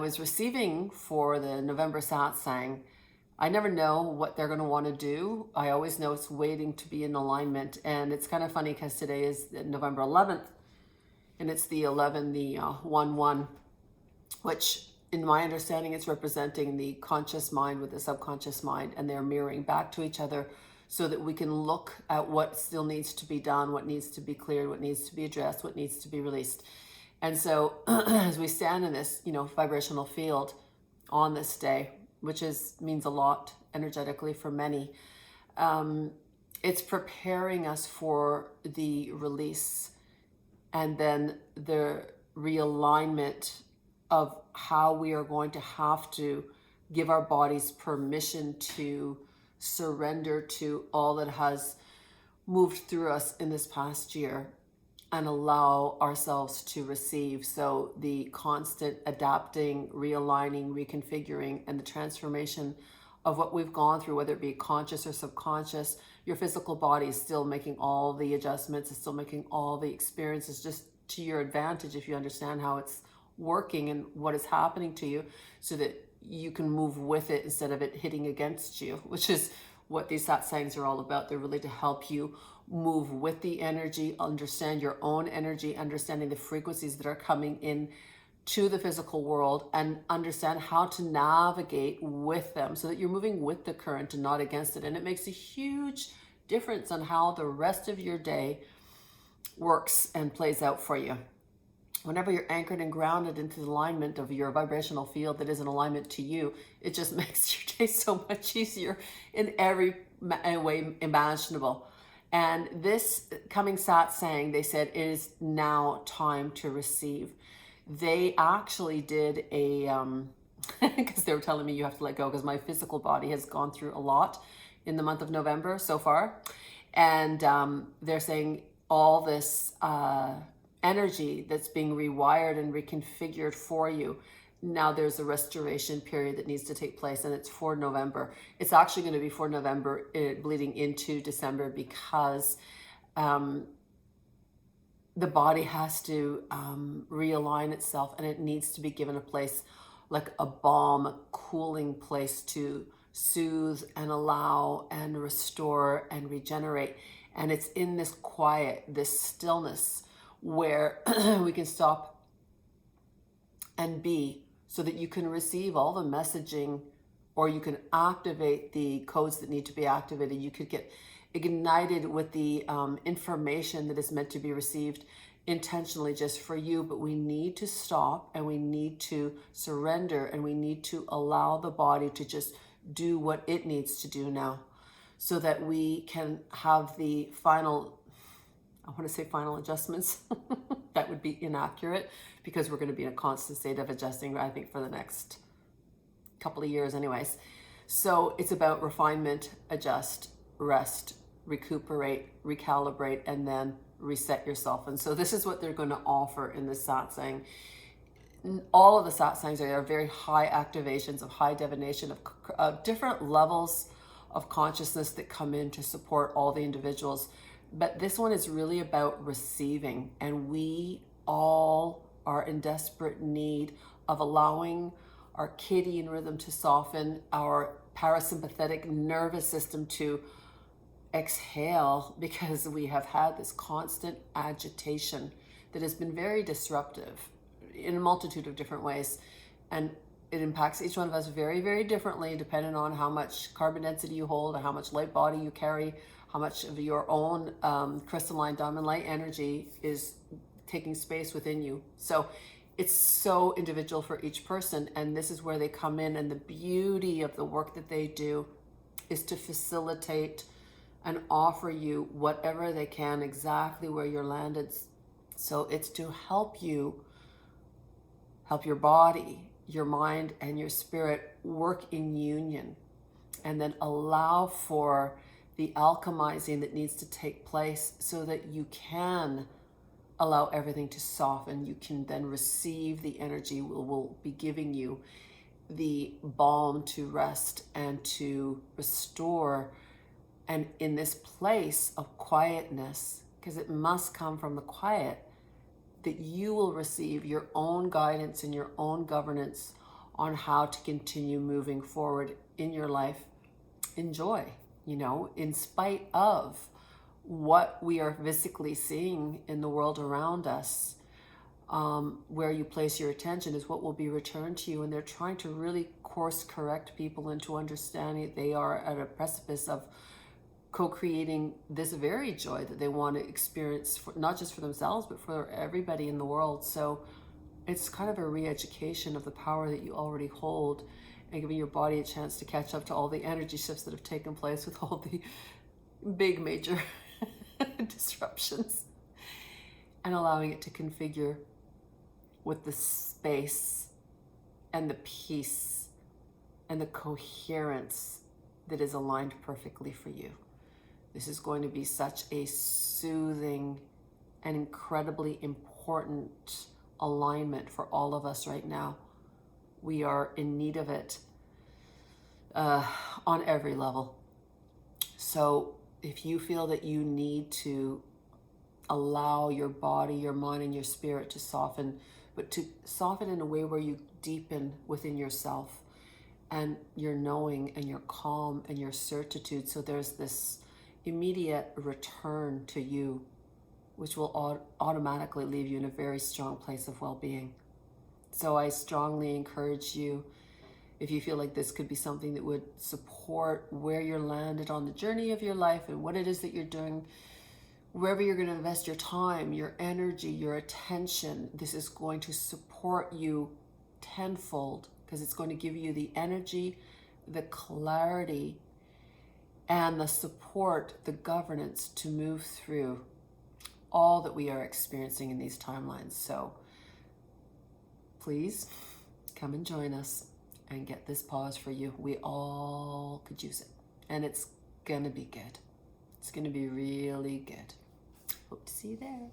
I was receiving for the November Satsang. I never know what they're going to want to do. I always know it's waiting to be in alignment. And it's kind of funny because today is November 11th and it's the 11, the 1-1, which in my understanding is representing the conscious mind with the subconscious mind, and they're mirroring back to each other so that we can look at what still needs to be done, what needs to be cleared, what needs to be addressed, what needs to be released. And so as we stand in this, vibrational field on this day, which means a lot energetically for many, it's preparing us for the release and then the realignment of how we are going to have to give our bodies permission to surrender to all that has moved through us in this past year and allow ourselves to receive. So the constant adapting, realigning, reconfiguring, and the transformation of what we've gone through, whether it be conscious or subconscious, your physical body is still making all the adjustments, it's still making all the experiences just to your advantage if you understand how it's working and what is happening to you, so that you can move with it instead of it hitting against you, which is what these satsangs are all about. They're really to help you move with the energy, understand your own energy, understanding the frequencies that are coming in to the physical world, and understand how to navigate with them so that you're moving with the current and not against it. And it makes a huge difference on how the rest of your day works and plays out for you. Whenever you're anchored and grounded into the alignment of your vibrational field that is in alignment to you, it just makes your day so much easier in every way imaginable. And this coming satsang, they said, it is now time to receive. They actually did a, because they were telling me you have to let go because my physical body has gone through a lot in the month of November so far. And they're saying all this energy that's being rewired and reconfigured for you. Now there's a restoration period that needs to take place, and it's for November. It's actually going to be for November, bleeding into December, because the body has to realign itself, and it needs to be given a place like a balm, a cooling place to soothe and allow and restore and regenerate. And it's in this quiet, this stillness, where we can stop and be, so that you can receive all the messaging, or you can activate the codes that need to be activated. You could get ignited with the information that is meant to be received intentionally just for you. But we need to stop, and we need to surrender, and we need to allow the body to just do what it needs to do now, so that we can have the final, I want to say final adjustments. That would be inaccurate, because we're going to be in a constant state of adjusting, I think, for the next couple of years anyways. So it's about refinement, adjust, rest, recuperate, recalibrate, and then reset yourself. And so this is what they're going to offer in this satsang. All of the satsangs are very high activations of high divination of different levels of consciousness that come in to support all the individuals. But this one is really about receiving, and we all are in desperate need of allowing our circadian rhythm to soften, our parasympathetic nervous system to exhale, because we have had this constant agitation that has been very disruptive in a multitude of different ways. And it impacts each one of us very, very differently, depending on how much carbon density you hold, or how much light body you carry, how much of your own crystalline diamond light energy is taking space within you. So it's so individual for each person. And this is where they come in. And the beauty of the work that they do is to facilitate and offer you whatever they can, exactly where you're landed. So it's to help you, help your body, your mind, and your spirit work in union, and then allow for the alchemizing that needs to take place, so that you can allow everything to soften. You can then receive the energy will be giving you the balm to rest and to restore. And in this place of quietness, because it must come from the quiet, that you will receive your own guidance and your own governance on how to continue moving forward in your life in joy, you know, in spite of what we are physically seeing in the world around us. Where you place your attention is what will be returned to you. And they're trying to really course correct people into understanding they are at a precipice of co-creating this very joy that they want to experience, for, not just for themselves, but for everybody in the world. So it's kind of a re-education of the power that you already hold, and giving your body a chance to catch up to all the energy shifts that have taken place with all the big major disruptions, and allowing it to configure with the space and the peace and the coherence that is aligned perfectly for you. This is going to be such a soothing and incredibly important alignment for all of us right now. We are in need of it on every level. So if you feel that you need to allow your body, your mind, and your spirit to soften, but to soften in a way where you deepen within yourself and your knowing and your calm and your certitude. So there's this immediate return to you, which will automatically leave you in a very strong place of well-being. So I strongly encourage you, if you feel like this could be something that would support where you're landed on the journey of your life and what it is that you're doing, wherever you're going to invest your time, your energy, your attention, this is going to support you tenfold, because it's going to give you the energy, the clarity, and the support, the governance to move through all that we are experiencing in these timelines. So please come and join us and get this pause for you. We all could use it, and it's gonna be good. It's gonna be really good. Hope to see you there.